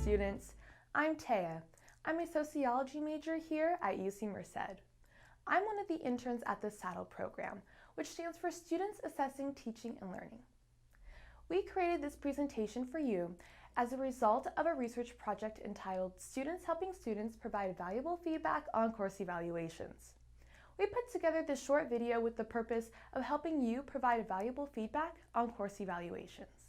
students. I'm Taya. I'm a sociology major here at UC Merced. I'm one of the interns at the SADDLE program, which stands for Students Assessing Teaching and Learning. We created this presentation for you as a result of a research project entitled Students Helping Students Provide Valuable Feedback on Course Evaluations. We put together this short video with the purpose of helping you provide valuable feedback on course evaluations.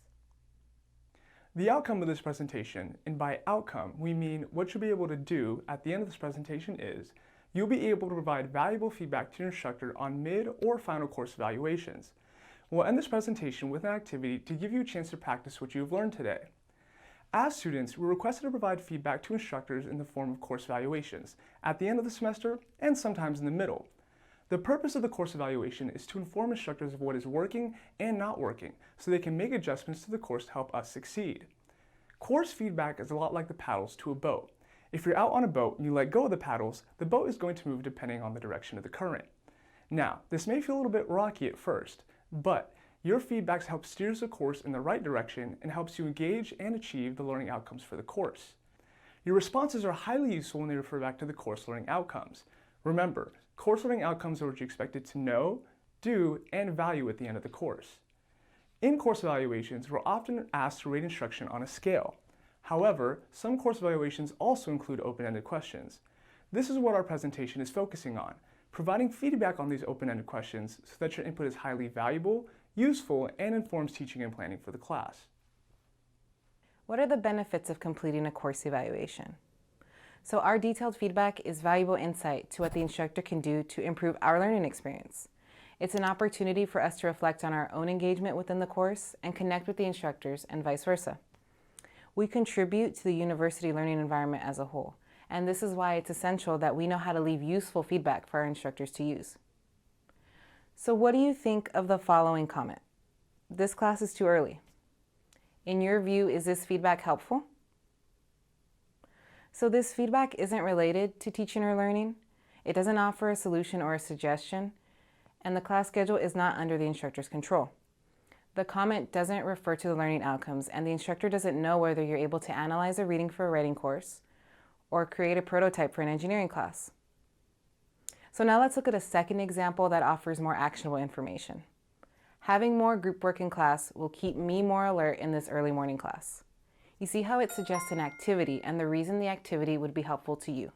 The outcome of this presentation, and by outcome, we mean what you'll be able to do at the end of this presentation is, you'll be able to provide valuable feedback to your instructor on mid or final course evaluations. We'll end this presentation with an activity to give you a chance to practice what you've learned today. As students, we're requested to provide feedback to instructors in the form of course evaluations, at the end of the semester and sometimes in the middle. The purpose of the course evaluation is to inform instructors of what is working and not working, so they can make adjustments to the course to help us succeed. Course feedback is a lot like the paddles to a boat. If you're out on a boat and you let go of the paddles, the boat is going to move depending on the direction of the current. Now, this may feel a little bit rocky at first, but your feedback helps steer the course in the right direction and helps you engage and achieve the learning outcomes for the course. Your responses are highly useful when they refer back to the course learning outcomes. Remember, course learning outcomes are what you're expected to know, do, and value at the end of the course. In course evaluations, we're often asked to rate instruction on a scale. However, some course evaluations also include open-ended questions. This is what our presentation is focusing on, providing feedback on these open-ended questions so that your input is highly valuable, useful, and informs teaching and planning for the class. What are the benefits of completing a course evaluation? So our detailed feedback is valuable insight to what the instructor can do to improve our learning experience. It's an opportunity for us to reflect on our own engagement within the course and connect with the instructors and vice versa. We contribute to the university learning environment as a whole, and this is why it's essential that we know how to leave useful feedback for our instructors to use. So what do you think of the following comment? This class is too early. In your view, is this feedback helpful? So this feedback isn't related to teaching or learning. It doesn't offer a solution or a suggestion, and the class schedule is not under the instructor's control. The comment doesn't refer to the learning outcomes, and the instructor doesn't know whether you're able to analyze a reading for a writing course or create a prototype for an engineering class. So now let's look at a second example that offers more actionable information. Having more group work in class will keep me more alert in this early morning class. You see how it suggests an activity and the reason the activity would be helpful to you.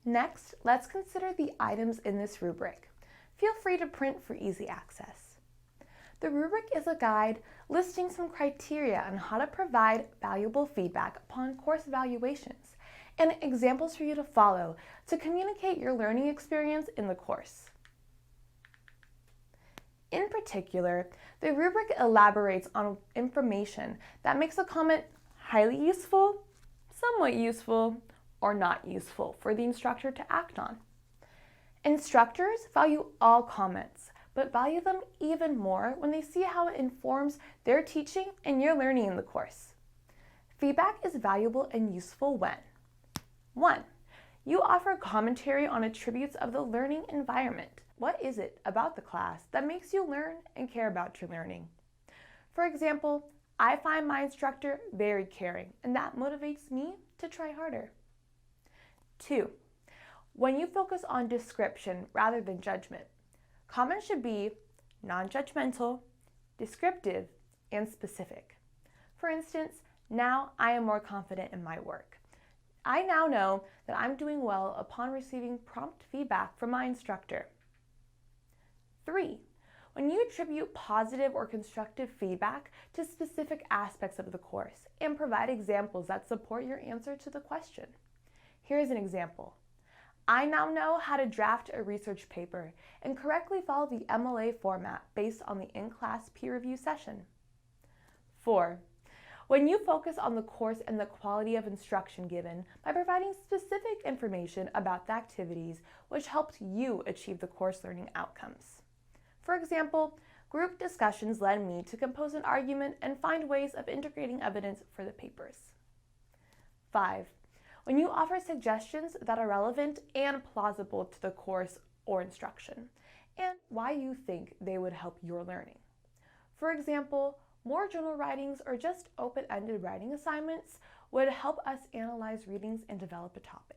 Next, let's consider the items in this rubric. Feel free to print for easy access. The rubric is a guide listing some criteria on how to provide valuable feedback upon course evaluations and examples for you to follow to communicate your learning experience in the course. In particular, the rubric elaborates on information that makes a comment highly useful, somewhat useful, or not useful for the instructor to act on. Instructors value all comments, but value them even more when they see how it informs their teaching and your learning in the course. Feedback is valuable and useful when 1. You offer commentary on attributes of the learning environment. What is it about the class that makes you learn and care about your learning? For example, I find my instructor very caring, and that motivates me to try harder. 2. When you focus on description rather than judgment, comments should be non-judgmental, descriptive, and specific. For instance, now I am more confident in my work. I now know that I'm doing well upon receiving prompt feedback from my instructor. 3. When you attribute positive or constructive feedback to specific aspects of the course and provide examples that support your answer to the question. Here's an example. I now know how to draft a research paper and correctly follow the MLA format based on the in-class peer review session. 4. When you focus on the course and the quality of instruction given by providing specific information about the activities which helped you achieve the course learning outcomes. For example, group discussions led me to compose an argument and find ways of integrating evidence for the papers. 5. When you offer suggestions that are relevant and plausible to the course or instruction, and why you think they would help your learning. For example, more journal writings or just open-ended writing assignments would help us analyze readings and develop a topic.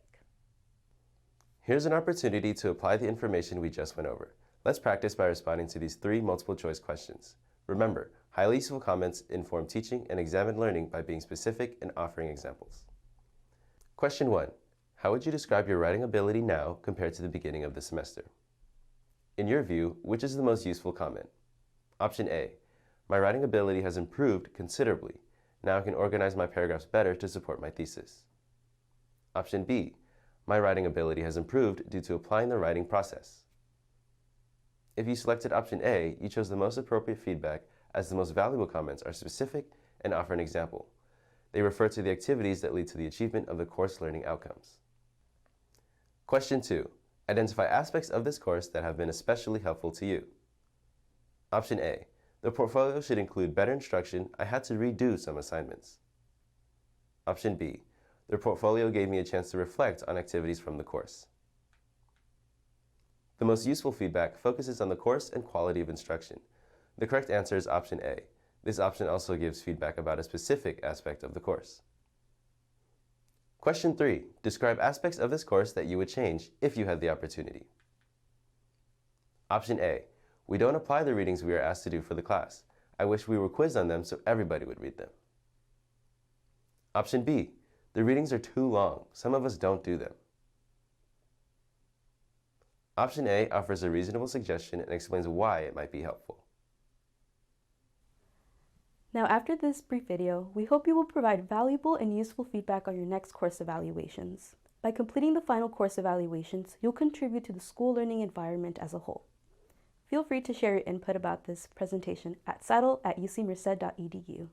Here's an opportunity to apply the information we just went over. Let's practice by responding to these 3 multiple-choice questions. Remember, highly useful comments inform teaching and examine learning by being specific and offering examples. Question 1. How would you describe your writing ability now compared to the beginning of the semester? In your view, which is the most useful comment? Option A. My writing ability has improved considerably. Now I can organize my paragraphs better to support my thesis. Option B. My writing ability has improved due to applying the writing process. If you selected option A, you chose the most appropriate feedback, as the most valuable comments are specific and offer an example. They refer to the activities that lead to the achievement of the course learning outcomes. Question 2. Identify aspects of this course that have been especially helpful to you. Option A. The portfolio should include better instruction. I had to redo some assignments. Option B. The portfolio gave me a chance to reflect on activities from the course. The most useful feedback focuses on the course and quality of instruction. The correct answer is option A. This option also gives feedback about a specific aspect of the course. Question 3. Describe aspects of this course that you would change if you had the opportunity. Option A. We don't apply the readings we are asked to do for the class. I wish we were quizzed on them so everybody would read them. Option B. The readings are too long. Some of us don't do them. Option A offers a reasonable suggestion and explains why it might be helpful. Now, after this brief video, we hope you will provide valuable and useful feedback on your next course evaluations. By completing the final course evaluations, you'll contribute to the school learning environment as a whole. Feel free to share your input about this presentation at saddle@ucmerced.edu.